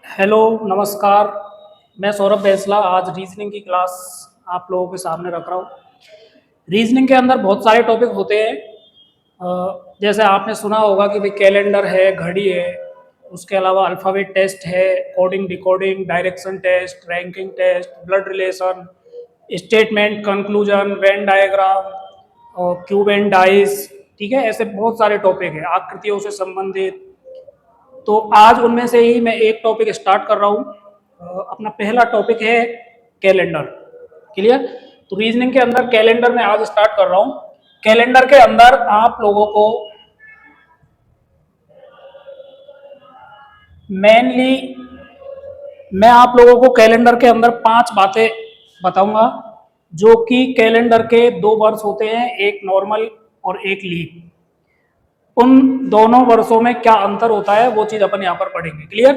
Hello, नमस्कार। मैं सौरभ बैसला आज रीजनिंग की क्लास आप लोगों के सामने रख रहा हूँ। रीजनिंग के अंदर बहुत सारे टॉपिक होते हैं। जैसे आपने सुना होगा कि भाई कैलेंडर है, घड़ी है, उसके अलावा अल्फ़ाबेट टेस्ट है, coding decoding, direction test, ranking test, blood relation, statement, conclusion, Venn diagram और क्यूब एंड डाइस। ठीक है, ऐसे बहुत सारे टॉपिक है आकृतियों से संबंधित। तो आज उनमें से ही मैं एक टॉपिक स्टार्ट कर रहा हूँ। अपना पहला टॉपिक है कैलेंडर। क्लियर? तो रीजनिंग के अंदर कैलेंडर में आज स्टार्ट कर रहा हूँ। कैलेंडर के अंदर आप लोगों को मेनली मैं आप लोगों को कैलेंडर के अंदर 5 बातें बताऊंगा, जो कि कैलेंडर के 2 वर्ष होते हैं, एक नॉर्मल और एक लीप। उन दोनों वर्षों में क्या अंतर होता है वो चीज अपन यहाँ पर पढ़ेंगे। क्लियर?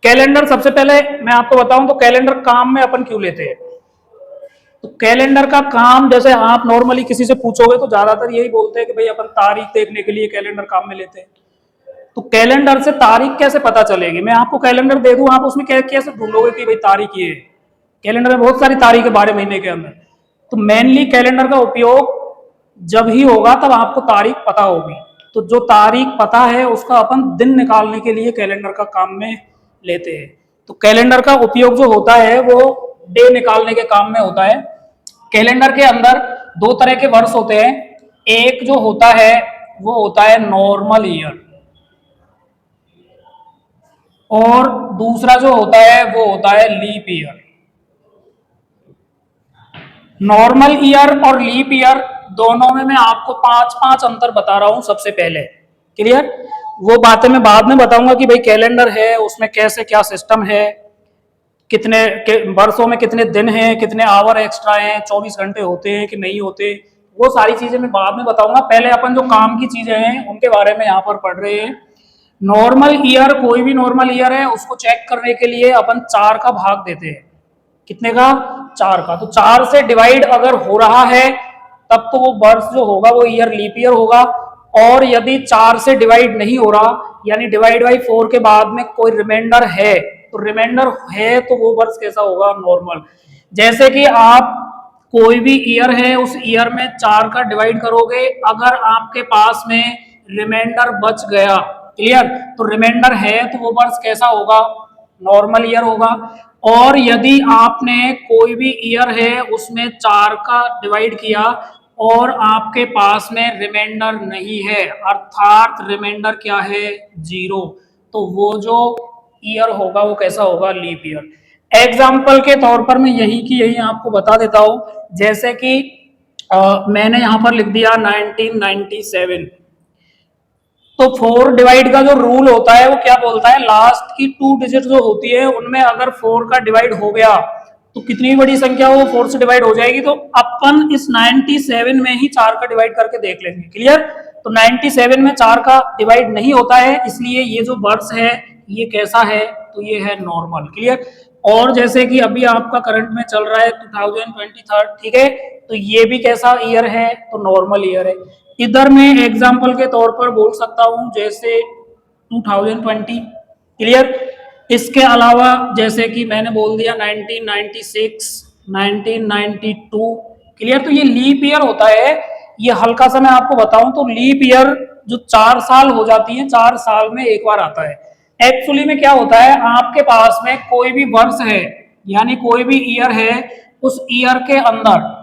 कैलेंडर सबसे पहले मैं आपको बताऊं तो कैलेंडर काम में अपन क्यों लेते हैं। तो कैलेंडर का काम, जैसे आप नॉर्मली किसी से पूछोगे तो ज्यादातर यही बोलते हैं कि भाई अपन तारीख देखने के लिए कैलेंडर काम में लेते हैं। तो कैलेंडर से तारीख कैसे पता चलेगी? मैं आपको कैलेंडर दे दूं, आप उसमें कैसे ढूंढोगे कि भाई तारीख ये है? कैलेंडर में बहुत सारी तारीख है 12 महीने के अंदर। तो मेनली कैलेंडर का उपयोग जब ही होगा तब आपको तारीख पता होगी। तो जो तारीख पता है उसका अपन दिन निकालने के लिए कैलेंडर का काम में लेते हैं। तो कैलेंडर का उपयोग जो होता है वो डे निकालने के काम में होता है। कैलेंडर के अंदर 2 तरह के वर्ष होते हैं। एक जो होता है वो होता है नॉर्मल ईयर, और दूसरा जो होता है वो होता है लीप ईयर। नॉर्मल ईयर और लीप ईयर दोनों में मैं आपको 5-5 अंतर बता रहा हूं सबसे पहले। क्लियर? वो बातें मैं बाद में बताऊंगा कि भाई कैलेंडर है उसमें कैसे क्या सिस्टम है, कितने वर्षों में कितने दिन हैं, कितने आवर एक्स्ट्रा हैं, 24 घंटे होते हैं कि नहीं होते। वो सारी चीजें मैं बाद में बताऊंगा। पहले अपन जो काम की चीजें हैं उनके बारे में यहाँ पर पढ़ रहे हैं। नॉर्मल ईयर, कोई भी नॉर्मल ईयर है उसको चेक करने के लिए अपन 4 का भाग देते हैं। कितने का? 4 का। तो 4 से डिवाइड अगर हो रहा है तब तो वो वर्ष जो होगा वो ईयर लीप ईयर होगा। और यदि 4 से डिवाइड नहीं हो रहा, यानी डिवाइड बाई 4 के बाद में कोई रिमाइंडर है, तो रिमाइंडर है तो वो वर्ष कैसा होगा? नॉर्मल। जैसे कि आप कोई भी ईयर है उस ईयर में 4 का डिवाइड करोगे, अगर आपके पास में रिमाइंडर बच गया, क्लियर, तो रिमाइंडर है तो वो वर्ष कैसा होगा? नॉर्मल ईयर होगा। और यदि आपने कोई भी ईयर है उसमें 4 का डिवाइड किया और आपके पास में रिमाइंडर नहीं है, अर्थात रिमाइंडर क्या है? 0, तो वो जो ईयर होगा वो कैसा होगा? Leap year. एग्जाम्पल के तौर पर मैं यही की यही आपको बता देता हूं। जैसे कि मैंने यहां पर लिख दिया 1997। तो 4 डिवाइड का जो रूल होता है वो क्या बोलता है? लास्ट की 2 डिजिट जो होती है उनमें अगर 4 का डिवाइड हो गया तो कितनी बड़ी संख्या वो 4 से डिवाइड हो जाएगी। तो अपन इस 97 में ही 4 का डिवाइड करके देख लेंगे। क्लियर? तो 97 में 4 का डिवाइड नहीं होता है, इसलिए ये जो वर्ष है ये कैसा है? तो ये है नॉर्मल। क्लियर? और जैसे कि अभी आपका करंट में चल रहा है 2023, ठीक है, तो ये भी कैसा ईयर है? तो नॉर्मल ईयर है। इधर मैं एग्जाम्पल के तौर पर बोल सकता हूं जैसे 2020। क्लियर? इसके अलावा जैसे कि मैंने बोल दिया 1996, 1992। क्लियर? तो ये लीप ईयर होता है। ये हल्का सा मैं आपको बताऊं तो लीप ईयर जो 4 साल हो जाती है, 4 साल में एक बार आता है। एक्चुअली में क्या होता है, आपके पास में कोई भी वर्ष है यानी कोई भी ईयर है, उस ईयर के अंदर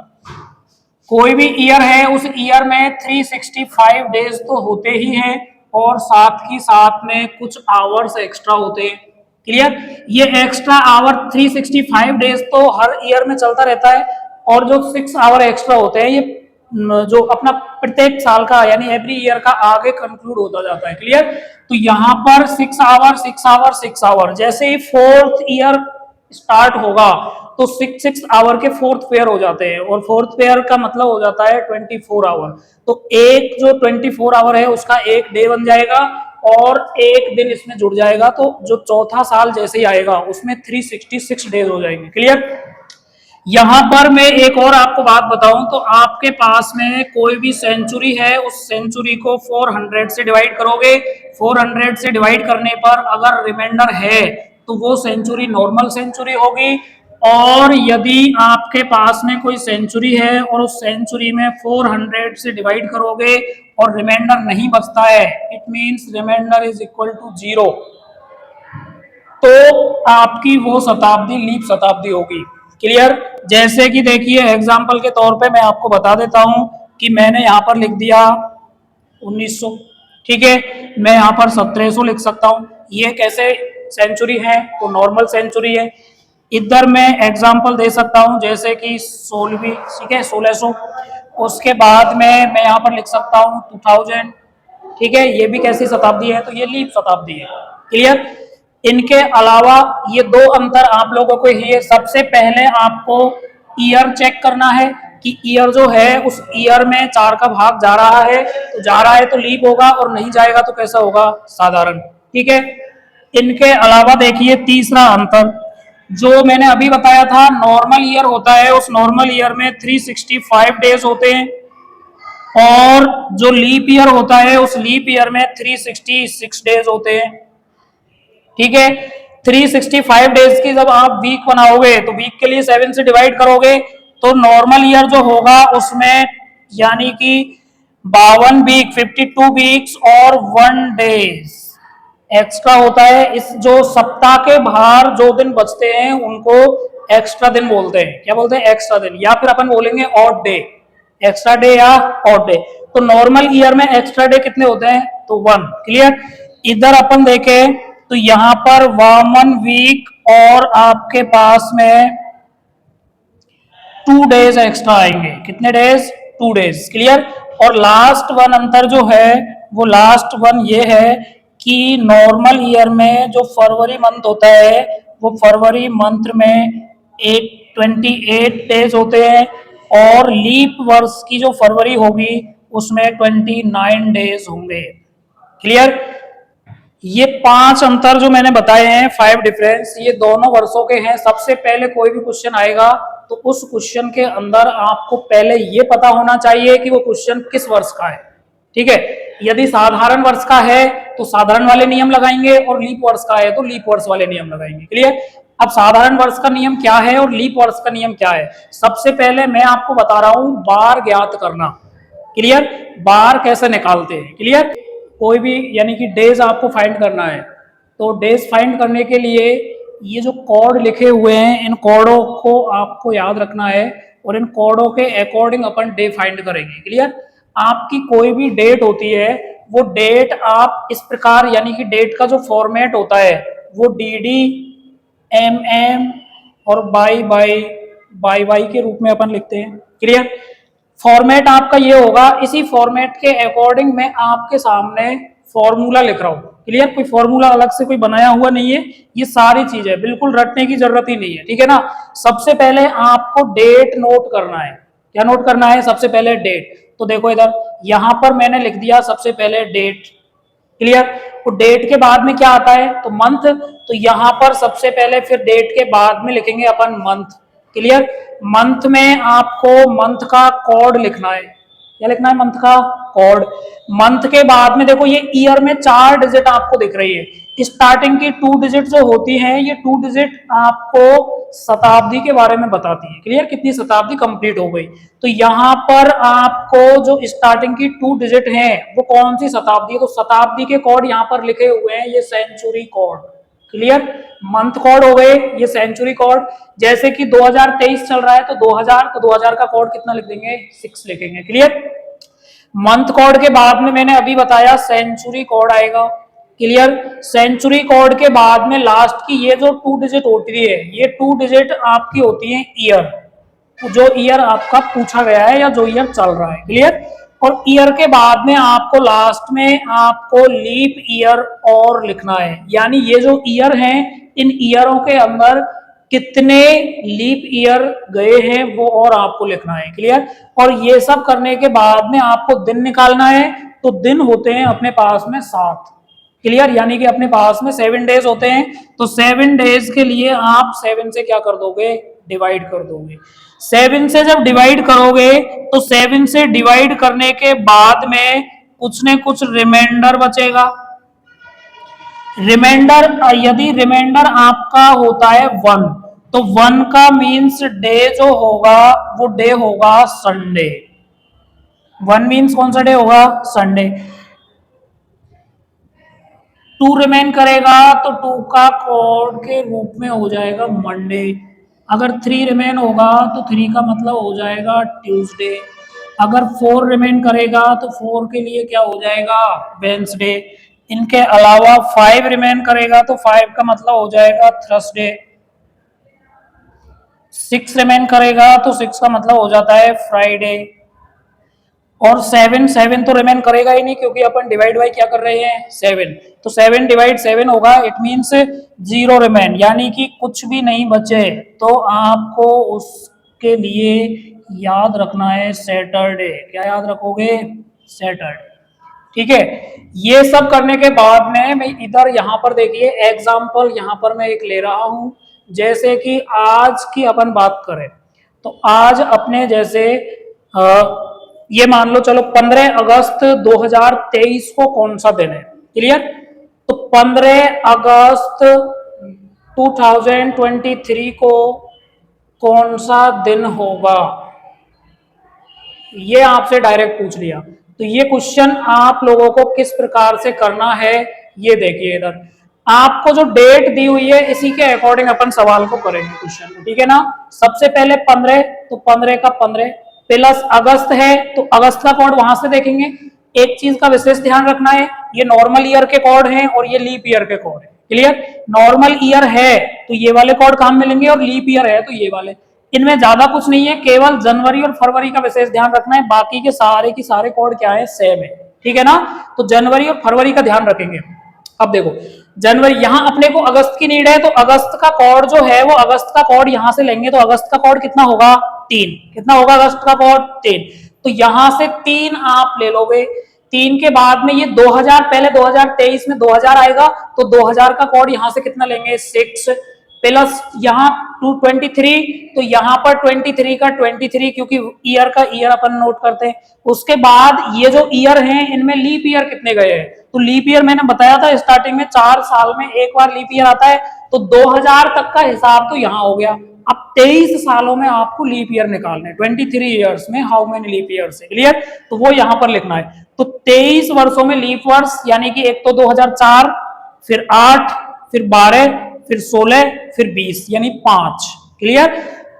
कोई भी ईयर है उस ईयर में 365 डेज तो होते ही हैं, और साथ ही साथ में कुछ आवर्स एक्स्ट्रा होते हैं। क्लियर? ये एक्स्ट्रा आवर 365 डेज तो हर ईयर में चलता रहता है, और जो 6 आवर एक्स्ट्रा होते हैं ये जो अपना प्रत्येक साल का यानी एवरी ईयर का आगे कंक्लूड होता जाता है। क्लियर? तो यहाँ पर 6 आवर 6 आवर 6 आवर, जैसे ही 4th ईयर स्टार्ट होगा तो 6 आवर के 4th पेयर हो जाते हैं, और 4th पेयर का मतलब हो जाता है 24 आवर। तो एक जो 24 आवर है उसका एक डे बन जाएगा और एक दिन इसमें जुड़ जाएगा, तो जो चौथा साल जैसे ही आएगा उसमें 366 डेज हो जाएंगे। क्लियर? यहां पर मैं एक और आपको बात बताऊं तो आपके पास में कोई भी सेंचुरी है, उस सेंचुरी को 400 से डिवाइड करोगे। 400 से डिवाइड करने पर अगर रिमाइंडर है तो वो सेंचुरी नॉर्मल सेंचुरी होगी। और यदि आपके पास में कोई सेंचुरी है और उस सेंचुरी में 400 से डिवाइड करोगे और रिमाइंडर नहीं बचता है, it means reminder is equal to 0, तो आपकी वो शताब्दी लीप शताब्दी होगी। क्लियर? जैसे कि देखिए एग्जाम्पल के तौर पे मैं आपको बता देता हूं कि मैंने यहां पर लिख दिया 1900, ठीक है, मैं यहां पर 1700 लिख सकता हूं। ये कैसे सेंचुरी है? तो नॉर्मल सेंचुरी है। इधर मैं एग्जाम्पल दे सकता हूं जैसे कि 16वीं, ठीक है, 1600। उसके बाद में मैं यहां पर लिख सकता हूं 2000, ठीक है, ये भी कैसी शताब्दी है? तो ये लीप शताब्दी है। क्लियर? इनके अलावा ये दो अंतर आप लोगों को ये सबसे पहले आपको ईयर चेक करना है कि ईयर जो है उस ईयर में 4 का भाग जा रहा है, तो जा रहा है तो लीप होगा, और नहीं जाएगा तो कैसा होगा? साधारण। ठीक है। इनके अलावा देखिए तीसरा अंतर जो मैंने अभी बताया था, नॉर्मल ईयर होता है, उस नॉर्मल ईयर में 365 डेज होते हैं, और जो लीप ईयर होता है उस लीप ईयर में 366 डेज होते हैं। ठीक है। 365 डेज की जब आप वीक बनाओगे तो वीक के लिए 7 से डिवाइड करोगे, तो नॉर्मल ईयर जो होगा उसमें यानी कि 52 वीक, 52 वीक्स और 1 डेज एक्स्ट्रा होता है। इस जो सप्ताह के बाहर जो दिन बचते हैं उनको एक्स्ट्रा दिन बोलते हैं। क्या बोलते हैं? एक्स्ट्रा दिन, या फिर अपन बोलेंगे ऑड डे, एक्स्ट्रा डे या ऑड डे। तो नॉर्मल ईयर में एक्स्ट्रा डे कितने होते हैं? तो 1। क्लियर? इधर अपन देखें तो यहां पर 1 वीक और आपके पास में 2 डेज एक्स्ट्रा आएंगे। कितने डेज? 2 डेज। क्लियर? और लास्ट वन अंतर जो है वो लास्ट वन ये है कि नॉर्मल ईयर में जो फरवरी मंथ होता है वो फरवरी मंथ में 28 डेज होते हैं, और लीप वर्ष की जो फरवरी होगी उसमें 29 डेज होंगे। क्लियर? ये 5 अंतर जो मैंने बताए हैं, 5 डिफरेंस, ये दोनों वर्षों के हैं। सबसे पहले कोई भी क्वेश्चन आएगा तो उस क्वेश्चन के अंदर आपको पहले ये पता होना चाहिए कि वो क्वेश्चन किस वर्ष का है। ठीक है। यदि साधारण वर्ष का है तो साधारण वाले नियम लगाएंगे, और लीप वर्ष का है तो लीप वर्ष वाले नियम लगाएंगे। क्लियर? अब साधारण वर्ष का नियम क्या है और लीप वर्ष का नियम क्या है? सबसे पहले मैं आपको बता रहा हूं बार ज्ञात करना। क्लियर? बार कैसे निकालते हैं। क्लियर? कोई भी यानी कि डेज आपको फाइंड करना है, तो डेज फाइंड करने के लिए ये जो कोड लिखे हुए हैं इन कोडों को आपको याद रखना है, और इन कोडों के अकॉर्डिंग अपन डे फाइंड करेंगे। क्लियर? आपकी कोई भी डेट होती है वो डेट आप इस प्रकार, यानी कि डेट का जो फॉर्मेट होता है वो डी, एम और बाई के रूप में अपन लिखते हैं। क्लियर? फॉर्मेट आपका ये होगा। इसी फॉर्मेट के अकॉर्डिंग मैं आपके सामने फॉर्मूला लिख रहा हूं। क्लियर? कोई फॉर्मूला अलग से कोई बनाया हुआ नहीं है, ये सारी चीजें बिल्कुल रटने की जरूरत ही नहीं है। ठीक है ना? सबसे पहले आपको डेट नोट करना है। क्या नोट करना है? सबसे पहले डेट। तो देखो इधर यहां पर मैंने लिख दिया सबसे पहले डेट। क्लियर? तो डेट के बाद में क्या आता है? तो मंथ। तो यहां पर सबसे पहले फिर डेट के बाद में लिखेंगे अपन मंथ। क्लियर? मंथ में आपको मंथ का कोड लिखना है। क्या लिखना है? मंथ का कोड। मंथ के बाद में देखो ये ईयर में 4 डिजिट आपको दिख रही है। स्टार्टिंग की 2 डिजिट जो होती हैं, ये 2 डिजिट आपको शताब्दी के बारे में बताती है। क्लियर? कितनी शताब्दी कंप्लीट हो गई। तो यहां पर आपको जो स्टार्टिंग की 2 डिजिट हैं वो कौन सी शताब्दी है? तो शताब्दी के कोड यहां पर लिखे हुए हैं, ये century code. Clear? Month code हो गए, ये सेंचुरी कोड। जैसे कि 2023 चल रहा है तो 2000, तो 2000 का कोड कितना लिख देंगे? 6 लिखेंगे। क्लियर? मंथ कोड के बाद में मैंने अभी बताया सेंचुरी कोड आएगा। क्लियर? सेंचुरी कोड के बाद में लास्ट की ये जो 2 डिजिट होती है, ये 2 डिजिट आपकी होती है ईयर, जो ईयर आपका पूछा गया है या जो ईयर चल रहा है। क्लियर? और ईयर के बाद में आपको लास्ट में आपको लीप ईयर और लिखना है, यानी ये जो ईयर हैं इन ईयरों के अंदर कितने लीप ईयर गए हैं वो और आपको लिखना है। क्लियर? और ये सब करने के बाद में आपको दिन निकालना है, तो दिन होते हैं अपने पास में 7। क्लियर? यानी कि अपने पास में 7 डेज होते हैं, तो 7 डेज के लिए आप 7 से क्या कर दोगे? डिवाइड कर दोगे। 7 से जब डिवाइड करोगे तो 7 से डिवाइड करने के बाद में कुछ न कुछ रिमाइंडर बचेगा। रिमाइंडर, यदि रिमाइंडर आपका होता है 1, तो 1 का मीन्स डे जो होगा वो डे होगा संडे। 1 मीन्स कौन सा डे होगा? संडे। 2 रिमेन करेगा तो 2 का कोड के रूप में हो जाएगा मंडे। अगर 3 रिमेन होगा तो 3 का मतलब हो जाएगा ट्यूसडे। अगर 4 रिमेन करेगा तो 4 के लिए क्या हो जाएगा? वेंसडे। इनके अलावा 5 रिमेन करेगा तो 5 का मतलब हो जाएगा थर्सडे। 6 रिमेन करेगा तो 6 का मतलब हो जाता है फ्राइडे। और 7 तो रिमेन करेगा ही नहीं क्योंकि अपन डिवाइड बाई क्या कर रहे हैं? 7। तो 7 डिवाइड 7 होगा, इट मीन्स 0 रिमेन, यानी कि कुछ भी नहीं बचे। तो आपको उसके लिए याद रखना है सैटरडे। क्या याद रखोगे? सैटरडे। ठीक है। ये सब करने के बाद में मैं इधर यहां पर देखिए एग्जाम्पल यहां पर मैं एक ले रहा हूं। जैसे कि आज की अपन बात करें तो आज अपने जैसे ये मान लो चलो 15 अगस्त 2023 को कौन सा दिन है? क्लियर? तो 15 अगस्त 2023 को कौन सा दिन होगा? ये आपसे डायरेक्ट पूछ लिया। तो ये क्वेश्चन आप लोगों को किस प्रकार से करना है ये देखिए। इधर आपको जो डेट दी हुई है इसी के अकॉर्डिंग अपन सवाल को करेंगे क्वेश्चन को, ठीक है ना? सबसे पहले 15, तो 15 का 15 प्लस अगस्त है तो अगस्त का कोड वहां से देखेंगे। एक चीज का विशेष ध्यान रखना है, ये नॉर्मल ईयर के कोड हैं और ये लीप ईयर के कोड है। क्लियर? नॉर्मल ईयर है तो ये वाले कोड काम मिलेंगे और लीप ईयर है तो ये वाले। इनमें ज्यादा कुछ नहीं है, केवल जनवरी और फरवरी का विशेष ध्यान रखना है, बाकी के सारे कोड क्या है? सेम है। ठीक है ना? तो जनवरी और फरवरी का ध्यान रखेंगे। अब देखो जनवरी, यहां अपने को अगस्त की नीड है तो अगस्त का कोड जो है वो अगस्त का कोड यहां से लेंगे तो अगस्त का कोड कितना होगा? 3। कितना होगा अगस्त का कोड? 3। तो यहां से 3 आप ले लोगे। 3 के बाद में ये 2000, पहले 2023 में 2000 आएगा तो 2000 का कोड यहां से कितना लेंगे? 6 प्लस यहाँ 223, तो यहां पर 23 का 23 क्योंकि ईयर का ईयर अपन नोट करते हैं। उसके बाद ये जो ईयर हैं इनमें लीप ईयर कितने गए हैं? तो लीप ईयर मैंने बताया था स्टार्टिंग में 4 साल में एक बार लीप ईयर आता है, तो 2000 तक का हिसाब तो यहाँ हो गया। अब 23 सालों में आपको लीप ईयर निकालने, 23 ईयर्स में हाउ मेनी लीप ईयर्स है? क्लियर? तो वो यहां पर लिखना है। तो 23 वर्षों में लीप वर्ष यानी कि एक तो 2004, फिर 8, फिर 12, फिर 16, फिर 20 यानी 5। क्लियर?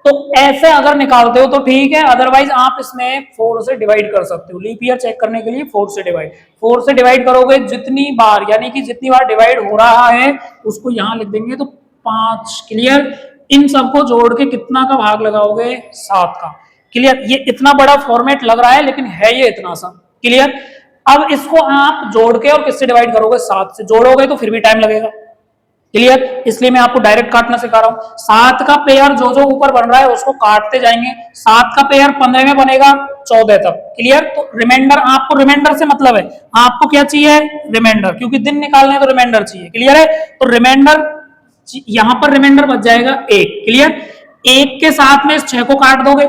तो ऐसे अगर निकालते हो तो ठीक है, अदरवाइज आप इसमें 4 से डिवाइड कर सकते हो। लीप ईयर चेक करने के लिए 4 से डिवाइड करोगे जितनी बार, यानी कि जितनी बार डिवाइड हो रहा है उसको यहां लिख देंगे तो 5। क्लियर? इन सबको जोड़ के कितना का भाग लगाओगे? 7 का। क्लियर? ये इतना बड़ा फॉर्मेट लग रहा है लेकिन है ये इतना सा। क्लियर? अब इसको आप जोड़ के और किससे डिवाइड करोगे? 7 से। जोड़ोगे तो फिर भी टाइम लगेगा। क्लियर? इसलिए मैं आपको डायरेक्ट काटना सिखा रहा हूं। 7 का पेयर जो जो ऊपर बन रहा है उसको काटते जाएंगे। 7 का पेयर 15 में बनेगा 14 तक। क्लियर? तो रिमाइंडर, आपको रिमाइंडर से मतलब है, आपको क्या चाहिए? रिमाइंडर, क्योंकि दिन निकालने तो रिमाइंडर चाहिए। क्लियर है? तो रिमाइंडर, यहां पर रिमाइंडर बच जाएगा 1। क्लियर? 1 के साथ में इस 6 को काट दोगे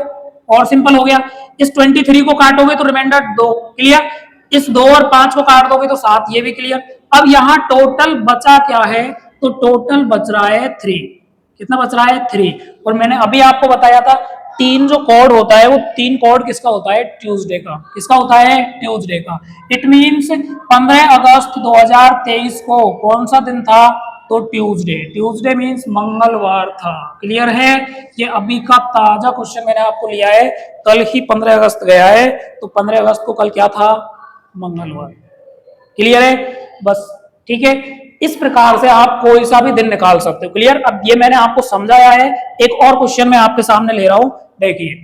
और सिंपल हो गया। इस 23 को काटोगे तो रिमाइंडर 2। क्लियर? इस 2 और 5 को काट दोगे तो 7। ये भी क्लियर। अब यहां टोटल बचा क्या है? तो टोटल बच रहा है 3। कितना बच रहा है? 3। और मैंने अभी आपको बताया था 3 जो कोड होता है वो 3 कोड किसका होता है? ट्यूसडे का। किसका होता है? ट्यूसडे का। इट मींस 15 अगस्त 2023 को कौन सा दिन था? तो ट्यूसडे। ट्यूसडे मींस मंगलवार था। क्लियर है? ये अभी का ताजा क्वेश्चन मैंने आपको लिया है, कल ही 15 अगस्त गया है, तो 15 अगस्त को कल क्या था? मंगलवार। क्लियर है? बस ठीक है। इस प्रकार से आप कोई सा भी दिन निकाल सकते हो। क्लियर? अब ये मैंने आपको समझाया है। एक और क्वेश्चन मैं आपके सामने ले रहा हूं, देखिए।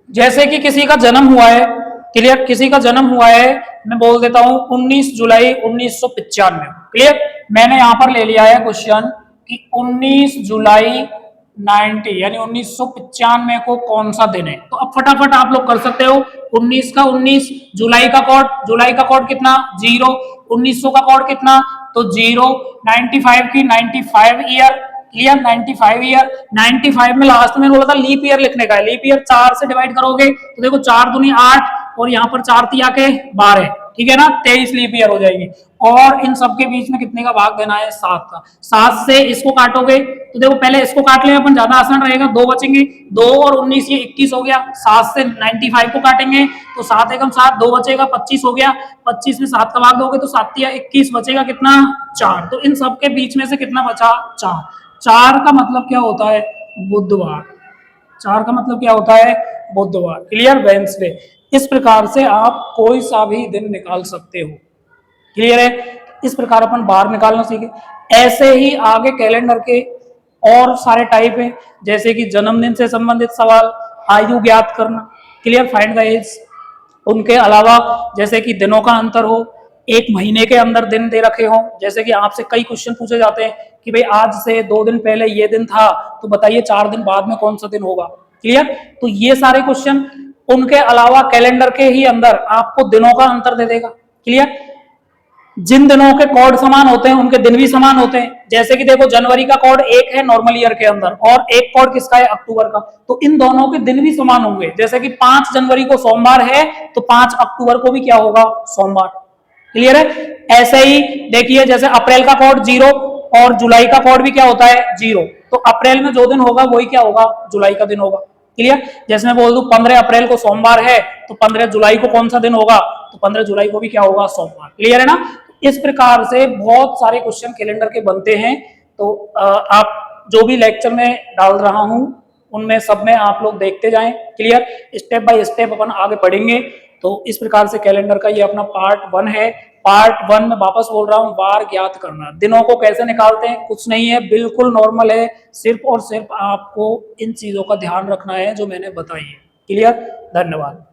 जैसे कि किसी का जन्म हुआ है, क्लियर? किसी का जन्म हुआ है, मैं बोल देता हूं 19 जुलाई 1995। क्लियर? मैंने यहां पर ले लिया है क्वेश्चन कि 19 जुलाई 90 यानी 1995 को कौन सा दिन है? तो अब फटाफट आप लोग कर सकते हो। 19 का 19, जुलाई का कोड कितना? 0। 1900 का कोड कितना? तो 0। 95 की 95 ईयर। क्लियर। 95 ईयर, 95 में लास्ट में बोला था लीप ईयर लिखने का है। लीप ईयर 4 से डिवाइड करोगे तो देखो 4 दूनी 8 और यहाँ पर 4 तिया के 12, ठीक है ना, 23 लीप ईयर हो जाएगी। और इन सबके बीच में कितने का भाग देना है, 7 का। 7 से इसको काटोगे तो देखो पहले इसको काट ले अपन, ज्यादा आसान रहेगा, 2 बचेंगे, 2 और 19 ये 21 हो गया। 7 से 95 को काटेंगे तो 7 एकम 7, 2 बचेगा, 25 हो गया। 25 में 7 का भाग दोगे तो 7 तिया 21, बचेगा कितना, 4। तो इन सबके बीच में से कितना बचा, 4। 4 का मतलब क्या होता है, बुधवार। 4 का मतलब क्या होता है, बुधवार। Clear, Wednesday. इस प्रकार से आप कोई सा भी दिन निकाल सकते हो। क्लियर है, इस प्रकार अपन बार निकालना सीखे। ऐसे ही आगे कैलेंडर के और सारे टाइप हैं, जैसे कि जन्मदिन से संबंधित सवाल, आयु ज्ञात करना, क्लियर, फाइंड द एज। उनके अलावा जैसे कि दिनों का अंतर हो, एक महीने के अंदर दिन दे रखे हो, जैसे कि आपसे कई क्वेश्चन पूछे जाते हैं कि भाई आज से 2 दिन पहले ये दिन था, तो बताइए 4 दिन बाद में कौन सा दिन होगा। क्लियर, तो ये सारे क्वेश्चन। उनके अलावा कैलेंडर के ही अंदर आपको दिनों का अंतर दे देगा। क्लियर, जिन दिनों के कोड समान होते हैं उनके दिन भी समान होते हैं। जैसे कि देखो जनवरी का कोड 1 है नॉर्मल ईयर के अंदर, और एक कोड किसका है, अक्टूबर का, तो इन दोनों के दिन भी समान होंगे। जैसे कि 5 जनवरी को सोमवार है तो 5 अक्टूबर को भी क्या होगा, सोमवार। क्लियर है। ऐसे ही देखिए जैसे अप्रैल का कोड 0 और जुलाई का कोड भी क्या होता है, 0, तो अप्रैल में जो दिन होगा वही क्या होगा, जुलाई का दिन होगा। क्लियर, जैसे मैं बोल दूं 15 अप्रैल को सोमवार है तो 15 जुलाई को कौन सा दिन होगा, तो 15 जुलाई को भी क्या होगा, सोमवार। क्लियर है ना। इस प्रकार से बहुत सारे क्वेश्चन कैलेंडर के बनते हैं। तो आप जो भी लेक्चर में डाल रहा हूं उनमें सब में आप लोग देखते जाएं। क्लियर, स्टेप बाय स्टेप अपन आगे बढ़ेंगे। तो इस प्रकार से कैलेंडर का ये अपना पार्ट 1 है। पार्ट 1 में वापस बोल रहा हूं, वार ज्ञात करना, दिनों को कैसे निकालते हैं, कुछ नहीं है, बिल्कुल नॉर्मल है। सिर्फ और सिर्फ आपको इन चीजों का ध्यान रखना है जो मैंने बताई है। क्लियर, धन्यवाद।